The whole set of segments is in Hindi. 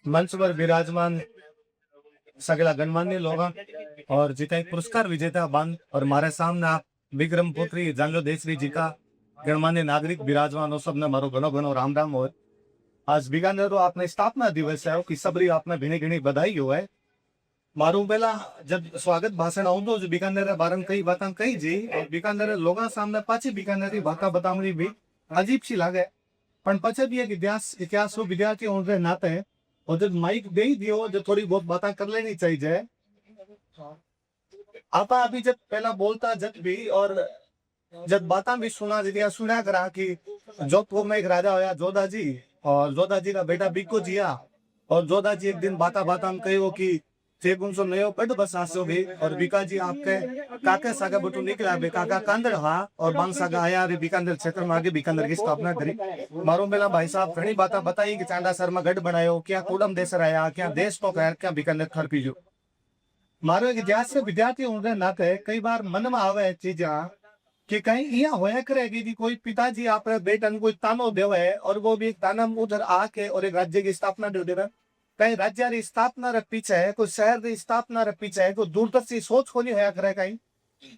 मंच पर विराजमान सगला गणमान्य लोग और जितना एक पुरस्कार विजेता बांध और हमारे सामने आप विक्रम पुत्री जांगो देसरी जी का गणमान्य नागरिक विराजमान हो सबने मारो घणो घणो राम राम हो। आज बीकानेर आपने स्थापना दिवस है कि सबरी आपने घणी घणी बधाई हो है। मारू पहला जब स्वागत भाषण आऊंदो जो बीकानेर बारे कई बातें कही जी और बीकानेर लोगों सामने पाछी बीकानेर की बातें बतावनी भी अजीब सी लागे पण पछे भी एक इतिहास विद्यार्थी होने के नाते और जब माइक दे ही दियो जो थोड़ी बहुत बातें कर लेनी चाहिए। आपा अभी जब पहला बोलता जब भी और जब बातें भी सुना करा कि जोधपुर में एक राजा होया जोधा जी और जोधा जी का बेटा बिक्को जिया और जोधा जी एक दिन बाता में कहो कि चेगुंसो नयो पद बसासो भी और बीका जी आपके काके सागा बटू निकला बे काका कांदड़ हा और बांग सागा आया रे बीकानेर क्षेत्र में आगे बीकानेर की स्थापना करी। मारो मेला भाई साहब घणी बातें बताई कि चांदा सर में गढ़ बनायो क्या कोडम देसर आया क्या देश तो कह क्या बीकानेर खरपी जो मारो एक इतिहास से विद्यार्थी होने नाते कई बार मन में आवे चीजा कि कहीं यहाँ होया करेगी कि कोई पिताजी अपने बेटन कोई तानो देवे और वो भी एक ताना उधर आके और एक राज्य की स्थापना दे देवे। कहीं राज्य की स्थापना रे पीछे है कोई शहर की स्थापना रे पीछे है कोई दूरदर्शी सोच को नहीं होया करे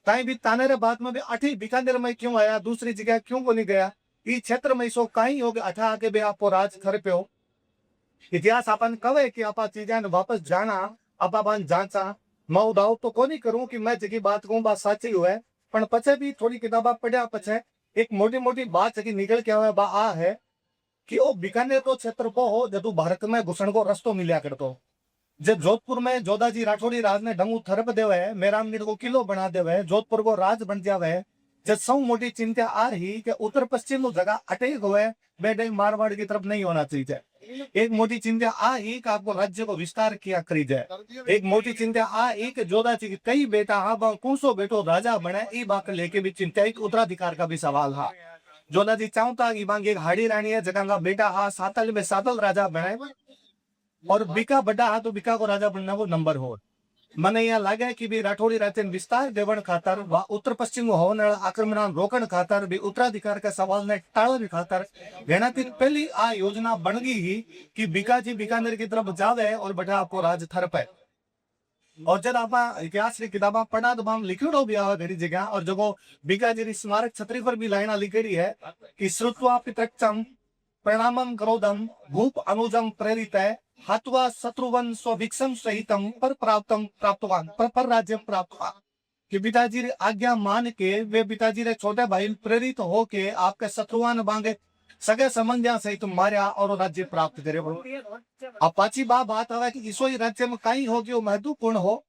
कहीं भी ताने रे बाद में भी अठी बीकानेर में क्यों आया दूसरी जगह क्यों को नहीं गया इस क्षेत्र में सो कहीं हो गया अठा आके भी आपको राज कर पे इतिहास अपन कहे कि आप चीजा वापस जाना अपन जांचा मैं दाव तो को नहीं करूं कि मैं जगी बात कहूं बात साची हुए पण पछे भी थोड़ी किताबा पढ़िया पछे एक मोटी मोटी बात जगी निकल के आवे बा आ है कि वो बीकानेर तो क्षेत्र को हो जदू भारत में घुसण को रस्तो मिलिया करतो। जब जोधपुर में जोधाजी राठौड़ी राज ने ढंगू थरप देवे मेरामगढ़ को किलो बना देवे जोधपुर को राज बन जावे जब सौ मोटी चिंता आ रही कि उत्तर पश्चिम जगह अटैक हुए बेटे मारवाड़ की तरफ नहीं होना चाहिए। एक मोटी चिंता आ ही कि आपको राज्य को विस्तार किया करी जाए। एक मोटी चिंता आ ही कि जोधा जी कई बेटा हाँ कौन बेटो राजा बने ई बात लेके भी चिंता एक उत्तराधिकार का भी सवाल हा। जोधा जी चाहता कि बांग एक हाड़ी रानी है जगह का बेटा हाँ सातल में सातल राजा बने और बिका बड़ा हा तो बिका को राजा बनना वो नंबर हो। मने यहाँ लगे कि भी राठौड़ी राज्य विस्तार देवण खातर व उत्तर पश्चिम होने आक्रमण रोकण खातर भी उत्तराधिकार के सवाल ने टाळण खातर घणाती पहली आ योजना बन गई ही कि बीकाजी बीकानेर की तरफ जावे और बड़ा आपको राज थरपे। और जब आप इतिहास की किताबा पढ़ा तो हम लिखिड़ो भी आवा घड़ी जगह और जो बीकाजी की स्मारक छतरी पर भी लाइना लिखेड़ी है कि श्रुत्वा पितृक्षम प्रणामम क्रोधम भूप अनुजम प्रेरित हत्वा शत्रुवन स्वभिक्षम सहितम पर प्राप्तवान पर राज्य प्राप्तवान कि पिताजी रे आज्ञा मान के वे पिताजी रे छोटे भाई प्रेरित हो के आपके शत्रुवान बांगे सगे समंध्या सहित मार्या और राज्य प्राप्त करे। अब पाची बात है कि इसो राज्य में कहीं हो कि महत्वपूर्ण हो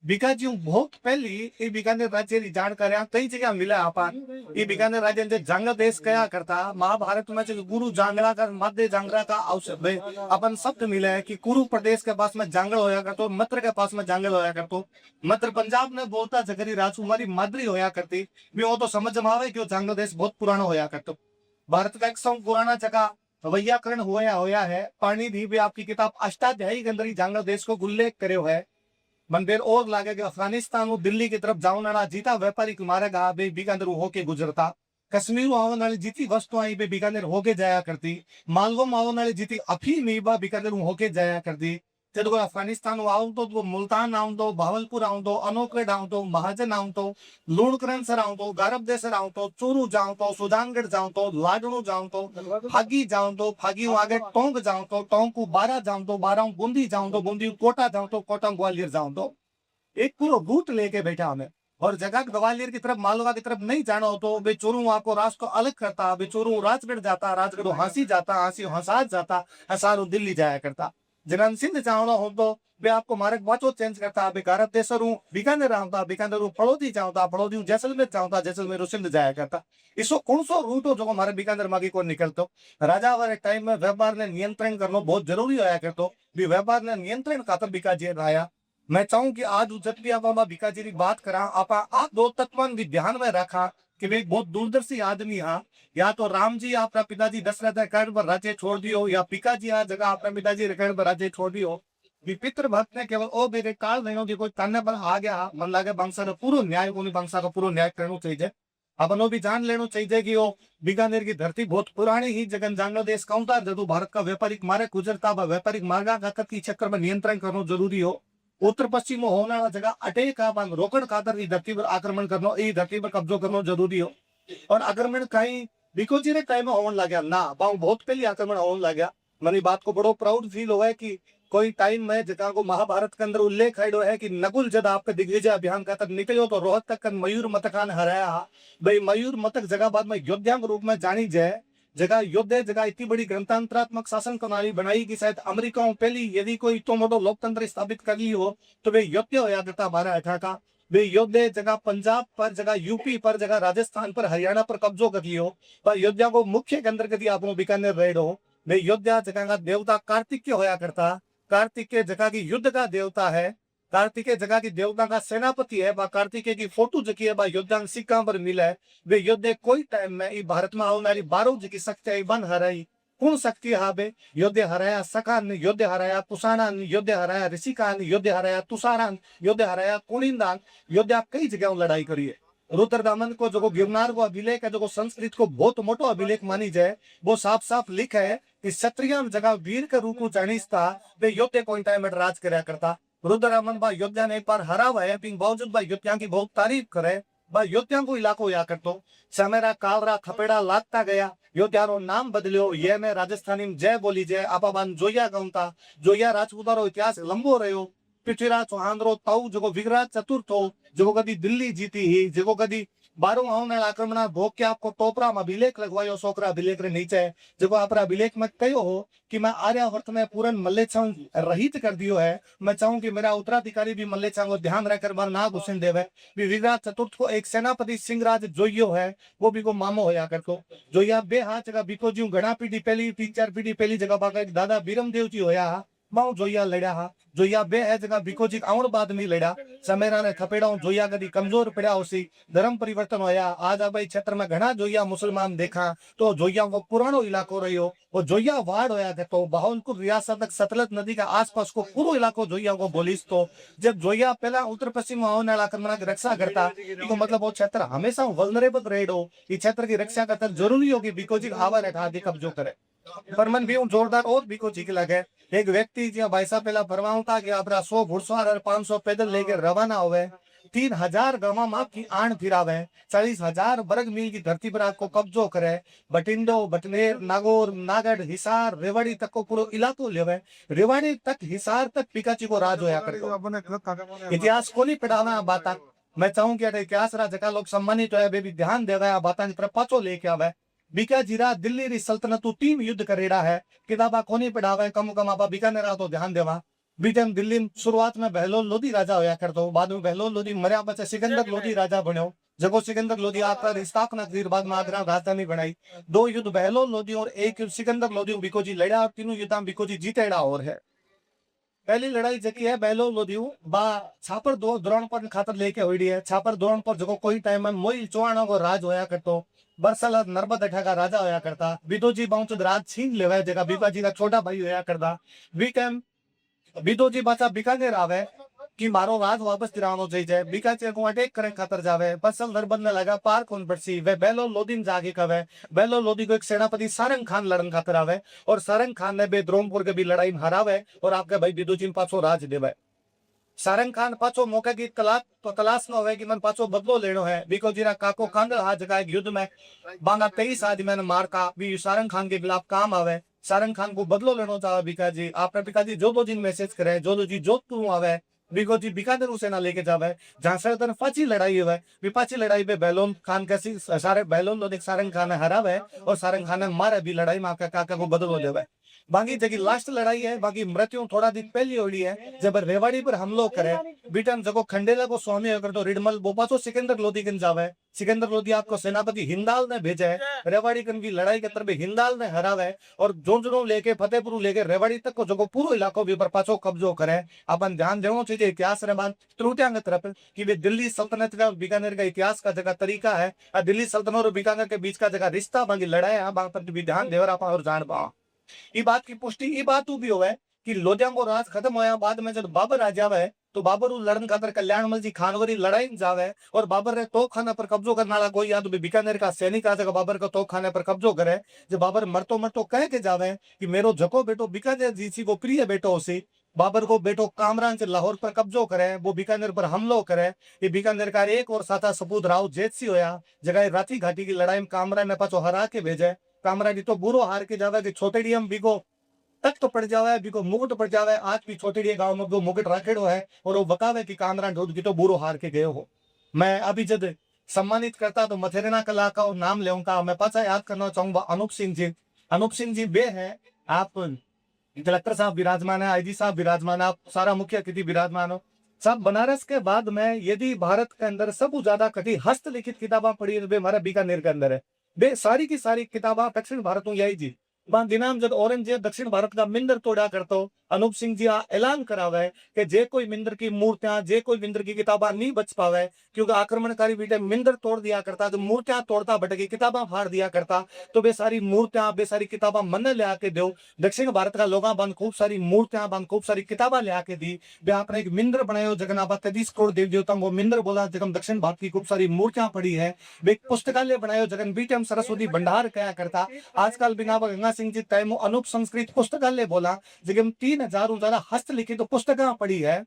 बीकाजी बहुत पहली ये बीकानेर राज्य की जानकारी कई जगह मिला अपन ये बीकानेर राज्य ने जंग देश कया करता महाभारत में गुरु जांगला का मध्य जांगला का अवसर अपन शब्द मिला है कि कुरु प्रदेश के पास में जांगल होया करतो मत्र के पास में जांगल होया करतो मत्र पंजाब में बोलता जगरी राजकुमारी माद्री होया करती भी वो तो समझ में आवे कि जांगल देश बहुत पुराना होया करतो। भारत का एक सौ पुराना जगह वैयाकरण होया है पानी भी आपकी किताब अष्टाध्यायी के अंदर ही जांगल देश को उल्लेख करे हुए है। मंदिर और लागे कि अफगानिस्तान दिल्ली की तरफ जाने जीता व्यापारी मारेगा बे बीकानेर होके गुजरता कश्मीर आने वाली जीती वस्तुएं बे बीकानेर होके जाया करती मालवो में आने वाली जीती अफीम बा बीकानेर होके जाया करती जब कोई अफगानिस्तान आवतो वो मुल्तान आवतो भावलपुर आवतो अनोखगढ़ आवतो महाजन आवतो लूणकरण सर आवतो गारबदेसर आवतो चूरू जावतो सुजानगढ़ जावतो लाडणू जावतो फागी आगे टोंक जावतो टोंक बारा जावतो बारा बूंदी जावतो बूंदी कोटा जावतो कोटा ग्वालियर जावतो एक पूरा रूट लेके बैठा हमें और जगह ग्वालियर की तरफ मालवा की तरफ नहीं जाना हो तो बे चोरू आपको रास्ते को अलग करता बे चोरू राजगढ़ जाता राजगढ़ हांसी जाता हांसी हंसात जाता हंसारू दिल्ली जाया करता जगह सिंध जाना हो तो वे आपको मार्ग बाचो चेंज करता बे गारब देसरू बीकानेर आवता बीकानेर फड़ोदी जाता फड़ोदी जैसलमेर जाता जैसलमेर सिंध जाया करता इसो कौन सो रूट हो जो हमारे बीकानेर मागी को निकलतो राजा वाले टाइम में व्यापार ने नियंत्रण करना बहुत जरूरी होया करतो भी व्यापार ने नियंत्रण खातर बीकाजी रहा। मैं चाहूं कि आज जब भी आप बीकाजी की बात करा आप दो तत्व भी ध्यान में रखा कि वे बहुत दूरदर्शी आदमी हाँ या तो राम जी आपका पिताजी दशरथ कर्ण पर राज्य छोड़ दियो या पिताजी आ जगह आपका पिताजी कर्ण पर राज्य छोड़ दियो पितृ भक्त ने केवल ओ बेरे काल नहीं कि कोई ताने पर आ गया मन लगे बंसा का पूरा न्याय को बंसा का पूरा न्याय करना चाहिए अपन भी जान लेना चाहिए कि वो बीकानेर की धरती बहुत पुरानी ही जगन जानो देश कहूं था जदू भारत का व्यापारिक मार्ग गुजरता व्यापारिक मार्गा खातर की चक्कर में नियंत्रण करना जरूरी हो। उत्तर पश्चिम में होने वाला जगह अटैक रोकड़ खातर ई धरती पर आक्रमण करना ई धरती पर कब्जो करना जरूरी हो। और आक्रमण कहीं बिकोजी रे टाइम में होने लगा ना बाऊ बहुत पहले आक्रमण होने लगा। मेरी बात को बड़ो प्राउड फील हुआ है कि कोई टाइम में जगह को महाभारत के अंदर उल्लेख है कि नकुल जब आपके दिग्विजय अभियान का तक निकलो तो रोहतक का मयूर मतकान हराया। भाई मयूर मतक जगह बाद में योद्धा के रूप में जानी जाए। जगह योद्धे जगह इतनी बड़ी गणतंत्रात्मक शासन प्रणाली बनाई कि शायद अमेरिका में पहली यदि कोई इतो मोटो लोकतंत्र स्थापित कर ली हो तो वे योद्धे होया करता हमारा अठा का। वे योद्धे जगह पंजाब पर जगह यूपी पर जगह राजस्थान पर हरियाणा पर कब्जो कर लियो। पर योद्धा को मुख्य केंद्र कदी आप बीकानेर रहे हो। वे योद्धा जगह का देवता कार्तिक होया करता। कार्तिक के जगह की युद्ध का देवता है। कार्तिकेय जगह की देवता का सेनापति है। कार्तिकेय की फोटो जकी है योद्धा सिक्का पर मिला है। वे योद्धे कोई टाइम में भारत में आने 12 जकी शक्ति बन हराई। कौन शक्ति हाबे योद्धे हराया सकान योद्धे हराया कुषाणान योद्धे हराया ऋषिकान योद्धे हराया तुषारान योद्धे हराया कुणिंदान योद्धा कई जगह लड़ाई करी है। रुद्रदामन को जो गिरनार को अभिलेख है जो संस्कृत को बहुत मोटो अभिलेख मानी जाए वो साफ साफ लिखा है कि क्षत्रिय जगह वीर के रूप में जानीता वे योद्धे कोई टाइम में राज कराया करता। रुद्रदामन बा योद्धा ने एक बार हरावा है बावजूद भाई योद्धा की बहुत तारीफ करे। भाई योद्धा को इलाको या करतो समेरा कालरा खपेड़ा लागता गया योद्धा रो नाम बदलियो। ये मैं राजस्थानी में जय बोली जय आपाबान जोया गौता जोया राजपूता रो इतिहास लंबो रहो। पृथ्वीराज चौहान रो ताऊ जो विग्राज चतुर्थ हो जो कदी दिल्ली जीती ही जो कदी 12 आने आक्रमण भोग के आपको टोपरा में अभिलेख लगवायो सोकरा अभिलेख रे नीचे जो आप अभिलेख में कहो हो कि मैं आर्यावर्त में पूरन मल्लेच्छा रहित कर दियो है। मैं चाहूं कि मेरा उत्तराधिकारी भी मल्लेच्छा को ध्यान रखकर बार ना घुसन देवे। विग्राज चतुर्थ को एक सेनापति सिंहराज जोइयो है वो भी को मामो होया करतो जोया बे हाथ जगह बिको जी घना पीढ़ी पहली 3-4 पीढ़ी पहली जगह बाका दादा बीरमदेव जी होया माऊ जोया लड़ा हा जोया बे है जगह बिकोजी आउण बाद नहीं लड़ा। समेरा ने खपेड़ा जोया कदी कमजोर पड़ा उसी धर्म परिवर्तन होया। आज भाई क्षेत्र में घना जोया मुसलमान देखा तो जोया वो पुरानो इलाको रहियो वो जोया वार्ड होया तो बहावलपुर रियासत सतलज नदी का आसपास को पूरा इलाको जोया को बोलीस तो जब जोया पहला उत्तर पश्चिम आने वाला आक्रमण की रक्षा करता तो मतलब वो क्षेत्र हमेशा वल्नरेबल रहेडो। इस क्षेत्र की रक्षा करता जरूरी होगी बिकोजी आवा रेखा आदि कब्जो करे। पर मन भी जोरदार और भी को चीक लगे। एक व्यक्ति जो भाई साहब पहला फरमाऊं था कि अपना 100 घुड़सवार और 500 पैदल लेकर रवाना हुए 3000 गांव में आपकी आण फिरावे 40,000 वर्ग मील की धरती पर आपको कब्जो करे। बटिंडो बटनेर नागौर नागढ़ हिसार रेवाड़ी तक को पूरा इलाको लेवे। रेवाड़ी तक हिसार तक पिकाची को राज होया करतो। इतिहास को नहीं पढ़ावा बात मैं चाहूं कि इतिहास रा जगह लोग सम्मानित है वे भी ध्यान देवे बात पर पाचो लेके आवे। बीकाजीरा दिल्ली री सल्तनत 3 युद्ध करेड़ा है किताबा कोनी पढ़ावे कम कम आप बीकानेर तो ध्यान देवा। बीटम दिल्ली शुरुआत में बहलोल लोधी राजा होया करतो बाद में बहलोल लोधी मरया पछे सिकंदर लोधी राजा बन्यो जगो सिकंदर लोधी आपका स्थापना करी बाद में आगरा राजधानी बनाई। 2 युद्ध बहलोल लोधी और 1 युद्ध सिकंदर लोधी बिकोजी लड़ा और तीनों युद्ध में बिकोजी जीतेड़ा और है। पहली लड़ाई जकी है बहलोल लोधी बा छापर दो द्रोण पर खातर लेके हुई है। छापर द्रोण पर जगो कोई टाइम में मोई चौहानों को राज होया करतो बरसल नर्मद अठा का राजा होया करता। बिदोजी बाउचुद राज छीन लेवे जगह बीबाजी का छोटा भाई होया करता। वी टाइम बिदोजी बाचा बीकानेर आवे कि मारो राज वापस दिलानो चाहिए बीकानेर को अटैक करे खातर जावे बरसल नर्मद ने लगा पार कौन पड़सी वे बहलोल लोधी जाके कवे। बहलोल लोधी को एक सेनापति सारंग खान लड़न खातर आवे और सारंग खान ने बे द्रोणपुर के भी लड़ाई में हरावे और आपके भाई बिदोजी पाछो राज देवे। सारंग खान पाछो मौके की तलाश न होवे कि मन पाछो बदलो लेनो है बिको जीरा काको कांगल हाथ जगह एक युद्ध में बांगा 23 आदमी मैंने मार का भी सारंग खान के खिलाफ काम आवे। सारंग खान को बदलो लेनो चाहे बिकाजी आपने पिकाजी जो दो दिन मैसेज करे जो जी जोधपुर आवे बिको जी बीकानेर सेना लेके जावे जहां से तरफ पाची लड़ाई हुए विपाची लड़ाई पे बहलोल खान कैसी सारे बहलोल लोग सारंग खान ने हरावे और सारंग खान ने मारे भी लड़ाई में आपका काका को बदलो देवे। बाकी जगह लास्ट लड़ाई है बाकी मृत्यु थोड़ा दिन पहली हुई है जब रेवाड़ी पर हमलो करे बीटन जगो खंडेला को स्वामी अगर तो रिडमल बोपासो सिकंदर लोधी कन जावे। सिकंदर लोधी आपको सेनापति हिंदाल ने भेजा है रेवाड़ी कन की लड़ाई के तरफ हिंदाल ने हरावे और जोजनो लेके फतेहपुर लेके रेवाड़ी तक को जगो पूरा इलाको भी पर पाछो कब्जो करे। अपन ध्यान देना चाहिए इतिहास रे बात त्रुटियां तरफ कि वे दिल्ली सल्तनत का बीकानेर का इतिहास का जगह तरीका है दिल्ली सल्तनत और बीकानेर के बीच का जगह रिश्ता बाकी लड़ाई है बात पर भी ध्यान देवर आप और जान पाओ। ये बात की पुष्टि ये बात भी हो कि लोधियां को राज खत्म होया बाद में जब बाबर आ जावे तो बाबर लड़न खातर कल्याणमल जी खानवरी लड़ाई में जावे और बाबर रे तोपखाने पर कब्जो करने वाला कोई या तो बीकानेर का सैनिक आ जाएगा बाबर का तोपखाने पर कब्जो करे। जब बाबर मरतो मरतो कह के जावे कि मेरो जको बेटो बीकानेर जीसी को प्रिय बेटो सी बाबर को बेटो कामरान से लाहौर पर कब्जो करे वो बीकानेर पर हमलो करे। ये बीकानेर का एक और साथा सपूत राव जेतसी होया जगह राठी घाटी की लड़ाई में कामरान ने पाछो हरा के भेजे। कामरान जी तो बुरो हार के जावे कि छोटेड़ी हम बिको तक तो पड़ जावे बिको मुकुट पड़ जावे। आज भी छोटेड़ी गांव में वो मुकुट राखेड़ो है और वो बकावे कि कामरान ढोद की तो बुरो हार के गयो हो। मैं अभी जब सम्मानित करता तो मथेरना कला का नाम लेऊंगा। मैं पाछा याद करना चाहूंगा अनूप सिंह जी। अनूप सिंह जी बे है आप कलेक्टर साहब विराजमान है, आईजी साहब विराजमान है, आप सारा मुख्य अतिथि विराजमान हो। सब बनारस के बाद में यदि भारत के अंदर सब ज्यादा कभी हस्तलिखित किताबा पढ़ी है तो हमारा बीकानेर के अंदर है। बे सारी की सारी किताबा दक्षिण भारत में यही जी दिनाम जब औरंगजेब दक्षिण भारत का मिंदर तोड़ा करतो अनूप सिंह जी ऐलान करावे कि जे कोई मिंदर की मूर्तियां जे कोई मिंदर की किताबा नहीं बच पावे क्योंकि आक्रमणकारी बेटे मिंदर तोड़ दिया करता तो मूर्तियां तोड़ता भटकी किताबा फाड़ दिया करता तो बे सारी मूर्तियां बे सारी किताबा मन ले आके दो। दक्षिण भारत का लोग बन खूब सारी मूर्तियां बन खूब सारी किताबा ले आके दी। बे आपने एक मिंदर बनायो जगन्नाथ 33 करोड़ देवी देवताओं को मिंदर बोला जगम दक्षिण भारत की खूब सारी मूर्तियां पड़ी है। बे पुस्तकालय बनायो जगन बीटीएम सरस्वती भंडार कया करता। आजकल बिना गंगा सिंह जी तैमो अनूप संस्कृत पुस्तकालय बोला जगह 3000 ज्यादा हस्तलिखित पुस्तकें पड़ी है।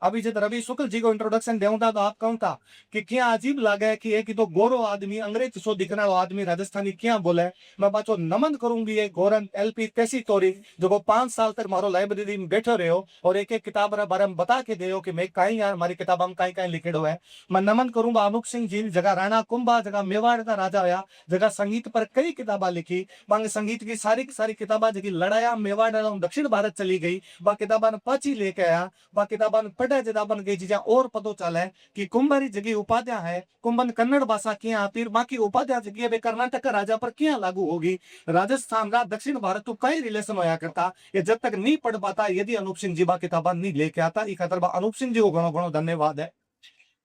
अभी जब रवि शुक्ल जी को इंट्रोडक्शन देऊंगा तो आप कहूंगा कि क्या अजीब लगे कि एक तो गोरो आदमी अंग्रेज सो दिखना आदमी राजस्थानी क्या बोले। मैं बाचो नमन करूंगी ये गोरन एलपी तेसी तोरी जो 5 साल तक मारो लाइब्रेरी में बैठे रहो और एक एक किताब बारे में बता के दे कि मैं कहीं यार हमारी किताब में कहीं कहीं लिखेड़ो है। मैं नमन करूंगा अनूप सिंह जी जगह राणा कुंभा जगह मेवाड़ का राजा होया जगह संगीत पर कई किताबा लिखी। मांग संगीत की सारी किताबा जगह लड़ाया मेवाड़ दक्षिण भारत चली गई वह किताबा पाची लेके आया। वह किताबा पढ़े जदाबन गई चीजें और पतो चले कि कुंभारी जगह उपाध्याय है कुंभन कन्नड़ भाषा क्या फिर बाकी उपाध्याय जगह कर्नाटक का राजा पर क्या लागू होगी। राजस्थान का दक्षिण भारत तो कई रिलेशन होया करता ये जब तक नहीं पढ़ पाता यदि अनूप सिंह जी बा किताबा नहीं लेके आता ई खातर अनूप सिंह जी को घणो घणो धन्यवाद है।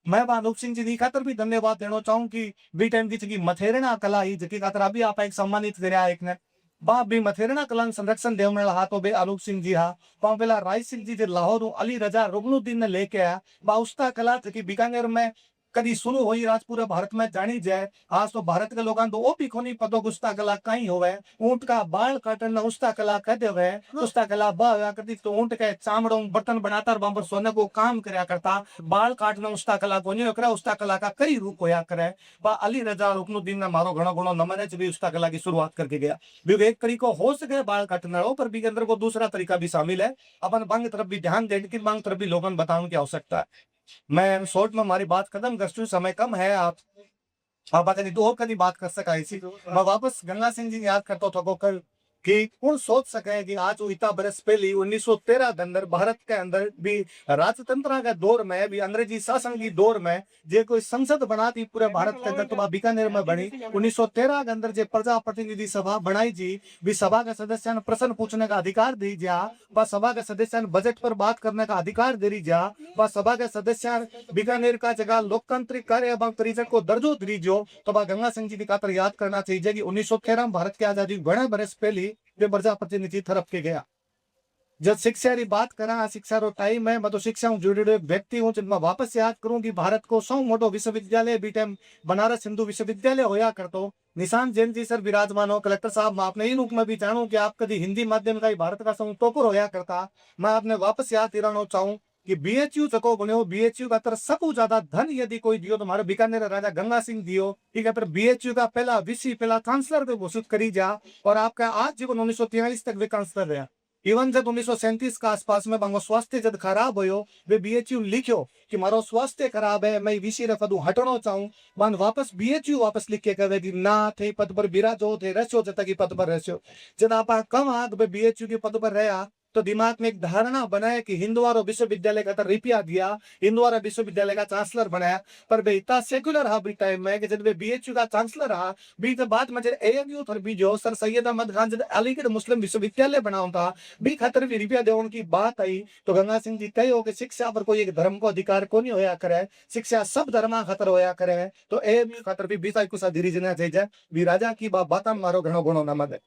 मैं अनूप सिंह जी की खातर भी धन्यवाद देना चाहूँ कि बी टाइम की जगह मथेरना कला ही जगह खातर अभी आप एक सम्मानित करया एक ने बा भी मथेरना कला संरक्षण देवने हाथों बे अनूप सिंह जी हा पा पेला राय सिंह जी लाहौर अली रजा रुकनुद्दीन ने लेके आया बा उसका कला जकी बीकानेर में कदी शुरू हुई आज पूरे भारत में जानी जाए। आज तो भारत के लोगों तो ओ भी कोनी पतो गुस्ता कला कहीं होवे ऊंट का बाल काटना उसका कला कहते हुए उसका कला बा करती तो ऊंट के चामड़ों बर्तन बनाता बाबर सोने को काम करया करता बाल काटना उसका कला को नहीं करे उसका कला का कई रूप होया करे। बा अली रजा रुकनुद्दीन ने मारो घणो घणो नमन है भी उसका कला की शुरुआत करके गया। भी एक तरीको हो सके बाल काटना पर भी के अंदर को दूसरा तरीका भी शामिल है अपन बांग तरफ भी ध्यान देने की बांग तरफ भी लोगों को बताने की आवश्यकता है। मैं शॉर्ट में हमारी बात खत्म कर समय कम है आप बात नहीं तो और कभी बात कर सका इसी मैं वापस गंगा सिंह जी याद करता था कल कि कौन सोच सके कि आज वो इतना बरस पहले 1913 के अंदर भारत के अंदर भी राजतंत्र के दौर में भी अंग्रेजी शासन की दौर में जे कोई संसद बनाती पूरे भारत के अंदर तो बीकानेर में बनी 1913 के अंदर जो प्रजा प्रतिनिधि सभा बनाई जी भी सभा के सदस्य प्रश्न पूछने का अधिकार दी जा व सभा के सदस्य बजट पर बात करने का अधिकार दे जा व सभा के सदस्य बीकानेर का जगह लोकतांत्रिक कार्य परिषद को दर्जो दी जो तो गंगा सिंह जी की खातर याद करना चाहिए कि 1913 भारत की आजादी बड़े बरस पहले वे प्रजा प्रतिनिधि तरफ के गया। जब शिक्षा की बात करा शिक्षा रो टाइम है मैं तो शिक्षा जुड़े हुए व्यक्ति हूँ जब मैं वापस याद करूं कि भारत को सौ मोटो विश्वविद्यालय बी टाइम बनारस हिंदू विश्वविद्यालय होया करतो निशान जैन जी सर विराजमान हो कलेक्टर साहब मैं आपने इन रूप में भी जानू कि आप कभी हिंदी माध्यम का ही भारत का टॉपर होया करता। मैं आपने वापस याद दिलाना चाहूँ कि बीएचयू जको बनो बीएचयू का तरफ सबसे ज्यादा धन यदि कोई दियो तो हमारे बीकानेर राजा गंगा सिंह दियो ठीक है पर बीएचयू का पहला वीसी पहला चांसलर को घोषित करी जा और आपका आज जीवन 1943 तक वे कांसलर रहा। इवन जब 1937 का आसपास में बांगो स्वास्थ्य जब खराब हो वे बीएचयू लिखो कि मारो स्वास्थ्य खराब है मैं वीसी रे पदू हटनो चाहूँ मान वापस बीएचयू वापस लिख के कहे कि ना थे पद पर बिराजो थे रस्यो जब तक पद पर रस्यो जब आप कम आग बीएचयू के पद पर रहा तो दिमाग में एक धारणा बनाया कि हिंदुआरो विश्वविद्यालय का रुपया दिया हिंदुआरा विश्वविद्यालय का चांसलर बनाया पर वे इतना सेक्युलर रहा भी टाइम में कि जब वे बीएचयू का चांसलर रहा भी तो बाद में जब एएमयू थर भी जो सर सैयद अहमद खान जब अलीगढ़ मुस्लिम विश्वविद्यालय बनाओ था भी खातर भी रुपया देवन की बात आई तो गंगा सिंह जी कहो कि शिक्षा पर कोई एक धर्म को अधिकार को नहीं होया करे शिक्षा सब धर्मा खातर होया करे तो एएमयू खातर भी बीसा कुछ धीरे जना चाहिए भी राजा की बात मारो घणो घणो नमद है।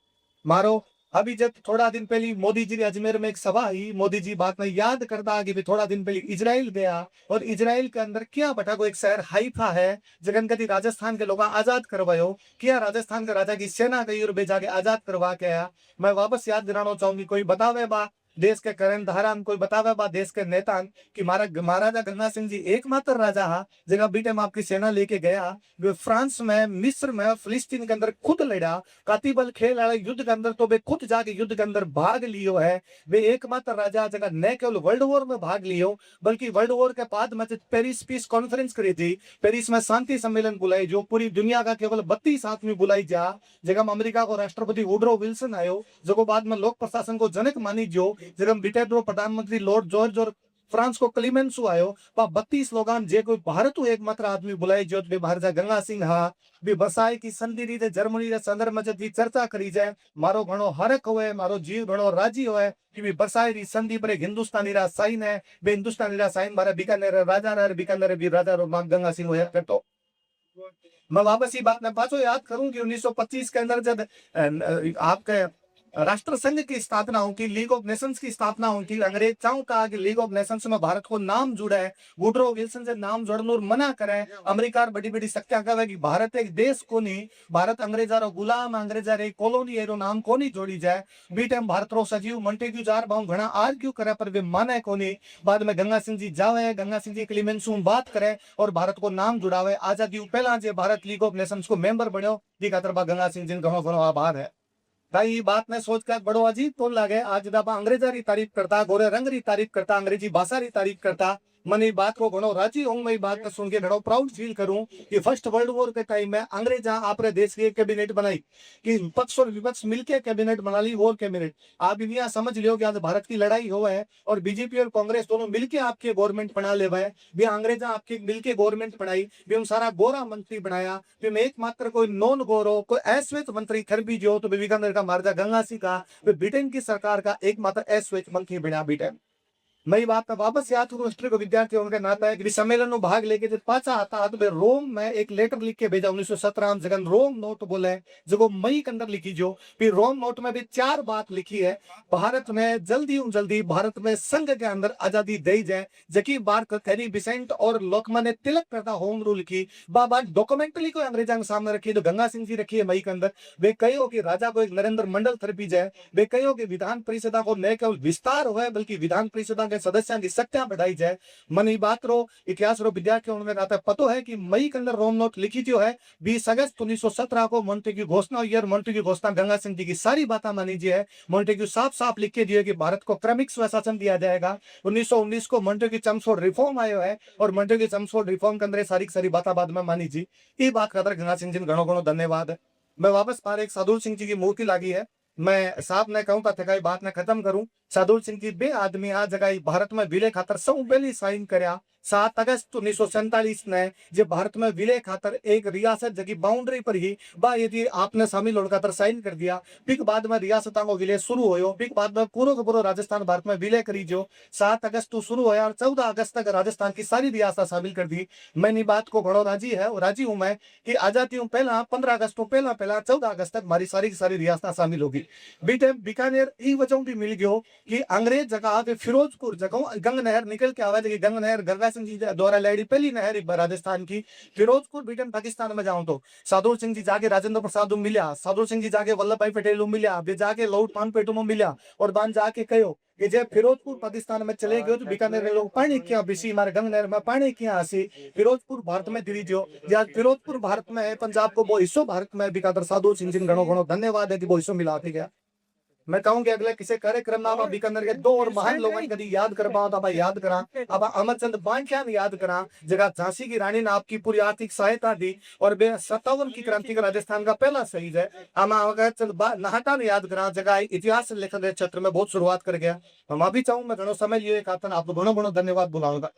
मारो अभी जब थोड़ा दिन पहले मोदी जी ने अजमेर में एक सभा हुई, मोदी जी बात में याद करता कि भी थोड़ा दिन पहले इजराइल गया और इजराइल के अंदर क्या बटा को एक शहर हाइफा है जगन कदी राजस्थान के लोग आजाद करवायो, क्या राजस्थान के राजा की सेना गई और बेजा के आजाद करवा के आया। मैं वापस याद दिलाना चाहूंगी, कोई बतावे बा देश के करण धारान, कोई बतावे बा देश के नेता कि महाराजा गंगा सिंह जी एकमात्र राजा हा जगह बीटे में आपकी सेना लेके गया, वे फ्रांस में, मिस्र में, फिलिस्तीन के अंदर खुद लड़ा, कातिबल खेल वाले युद्ध के अंदर तो वे खुद जाके युद्ध के अंदर भाग लियो है। वे एकमात्र राजा जगह न केवल वर्ल्ड वॉर में भाग लियो बल्कि वर्ल्ड वॉर के बाद में पेरिस पीस कॉन्फ्रेंस करी थी, पेरिस में शांति सम्मेलन बुलाई जो पूरी दुनिया का केवल 32 आदमी बुलाई जा, जगह में अमेरिका को राष्ट्रपति वुडरो विल्सन आयो जो बाद में लोक प्रशासन को जनक मानी जो, जगह ब्रिटेन प्रधानमंत्री लॉर्ड जॉर्ज और फ्रांस को क्लीमेंसु आयो, 32 लोगान जे कोई भारत एकमात्र आदमी बुलाए जो महाराजा गंगा सिंह हा भी बसाए की संधि रीते जर्मनी रे संदर्भ में जी चर्चा करी जाए, मारो घणो हरक होए, मारो जीव घणो राजी होए कि भी बसाए री संधि पर हिंदुस्तानी रा साइन है, बे हिंदुस्तानी रा साइन मारे बीकानेर राजा रे बीकानेर भी राजा रो गंगा सिंह होया करतो। मैं वापस ही बात में पाछो याद करूं कि 1925 के अंदर जब आपके राष्ट्र संघ की स्थापना हुई, लीग ऑफ नेशंस की स्थापना हुई, अंग्रेज चाहूं कहा कि लीग ऑफ नेशंस में भारत को नाम जुड़ा है, वुडरो विल्सन से नाम जोड़ने और मना करे, अमेरिका बड़ी बड़ी शक्तियां कहे कि भारत एक देश को नहीं, भारत अंग्रेजा रो गुलाम, अंग्रेजा रे कॉलोनी एरो नाम को नहीं जोड़ी जाए। बी टाइम भारत रो सजीव मॉन्टेग्यू जार बाऊ घना आर्ग्यू करे पर वे माने को नहीं, बाद में गंगा सिंह जी जावे, गंगा सिंह जी क्लीमेंसु बात करे और भारत को नाम जुड़ावे। आजादी पहला जे भारत लीग ऑफ नेशंस को मेंबर बनो, जी खातर गंगा सिंह जी घणो घणो आभार है। भाई बात ने सोच कर बड़ो अजीब तो लगे, आज दाबा अंग्रेजा री तारीफ करता, गोरे रंग री तारीफ करता, अंग्रेजी भाषा री तारीफ करता, मन बात को घणो राजी हूं, मैं बात को सुन के घणो प्राउड फील करूं कि फर्स्ट वर्ल्ड वॉर के टाइम में अंग्रेजा आपरे देश की कैबिनेट बनाई कि पक्ष और विपक्ष मिलकर कैबिनेट बना ली, वॉर कैबिनेट। आप यहाँ समझ लियो कि आज भारत की लड़ाई हो है और बीजेपी और कांग्रेस दोनों मिलकर आपके गवर्नमेंट बना ले हुए, भी अंग्रेजा आपके मिलकर गवर्नमेंट बनाई, भी हम सारा गोरा मंत्री बनाया, भी मैं एकमात्र कोई नॉन गोरो कोई अश्वेत मंत्री खरबी जो तो बीकानेर का महाराजा गंगा सिंह का ब्रिटेन की सरकार का एकमात्र अश्वेत मंत्री बना ब्रिटेन। मैं बात वापस याद करूं हिस्ट्री को विद्यार्थी होने का नाता है कि सम्मेलन में भाग लेके जब पाचा आता तो मैं रोम में एक लेटर लिख के भेजा 1917 में, जगन रोम नोट बोले जो मई के अंदर लिखी जो, फिर रोम नोट में भी 4 बात लिखी है, भारत में जल्दी भारत में संघ के अंदर आजादी दी जाए, जबकि बार कैरी बिसेंट और लोकमान्य तिलक करता होम रूल लिखी, बाबा डॉक्यूमेंटली को अंग्रेजा के सामने रखी तो गंगा सिंह जी रखी है मई के अंदर। वे कहो कि राजा को एक नरेंद्र मंडल थरपी जाए, वे कहो कि विधान परिषद को न केवल विस्तार हो बल्कि विधान परिषद सदस्यों की शक्तियां बढ़ाई जाए। मन बात रो इतिहास रो विद्यार्थियों में आता पतो है कि मई के अंदर रोम नोट लिखी जो है 20 अगस्त 1917 को मॉन्टेग्यू घोषणा हुई, मॉन्टेग्यू घोषणा गंगा सिंह जी की सारी बातें मानी जी है। मॉन्टेग्यू साफ साफ लिख के दिए कि भारत को क्रमिक स्वशासन दिया जाएगा। 1919 को मॉन्टेग्यू चम्सफोर्ड रिफॉर्म आयो है और मॉन्टेग्यू चम्सफोर्ड रिफॉर्म के अंदर सारी बातें बाद में मानी जी। ये बात खातर गंगा सिंह जी घणो घणो धन्यवाद। मैं वापस पार एक साधु सिंह जी की मूर्ति लागी है, मैं साहब ने कहूं था बात ने खत्म करूं। साधु सिंह जी बे आदमी आ जगह भारत में विलय खातर सब पहली साइन करया 7 अगस्त 1947 ने जब भारत में विलय खातर एक रियासत जगी बाउंड्री पर ही बा यदि आपने शामिल होने खातर साइन कर दिया, फिर बाद में रियासतों को विलय शुरू हो, फिर बाद में पूरा राजस्थान भारत में विलय करी जो 7 अगस्त तो शुरू होया और 14 अगस्त तक राजस्थान की सारी रियासत शामिल कर दी। मैंने बात को घणो राजी है और राजी हूं मैं कि आजादी हूं पहला 15 अगस्त तो पहला 14 अगस्त तक हमारी सारी की सारी रियासत शामिल होगी। बीटे बीकानेर ई वजह भी मिल गयो कि अंग्रेज जगह फिरोजपुर जगह गंग नहर निकल के आवे, गंग नहर गंगा सिंह जी द्वारा लहरी पहली नहर राजस्थान की, फिरोजपुर ब्रिटेन पाकिस्तान में जाऊं तो साधु सिंह जी जाके राजेंद्र प्रसाद मिलिया, साधु सिंह जी जाके वल्लभ भाई पटेल मिलिया, वे जाके लौट पानपेटू में मिलिया और बान जाके कहो कि जब फिरोजपुर पाकिस्तान में चले गए तो बीकानेर लोग पानी क्या बिसी मारे गंग नहर में पानी क्या हसी, फिरोजपुर भारत में दिली जो या फिरोजपुर भारत में है, पंजाब को वो हिस्सों भारत में बीकानेर साधु सिंह जी घणो घणो धन्यवाद है कि वो हिस्सों मिला गया। मैं कहूंगी अगले किसी कार्यक्रम में आप बीकानेर के 2 और महान लोगों की कभी याद कर पाओ तो आप याद करा, अब अमरचंद बांकिया ने याद करा जगह झांसी की रानी ने आपकी पूरी आर्थिक सहायता दी और 57 की क्रांति का राजस्थान का पहला शहीद है। हम अमरचंद नाहटा ने याद करा जगह इतिहास लेखन के क्षेत्र में बहुत शुरुआत कर गया। हम अभी चाहूँ मैं घणो समय लिए खातर आपको घणो घणो धन्यवाद बुलाऊंगा।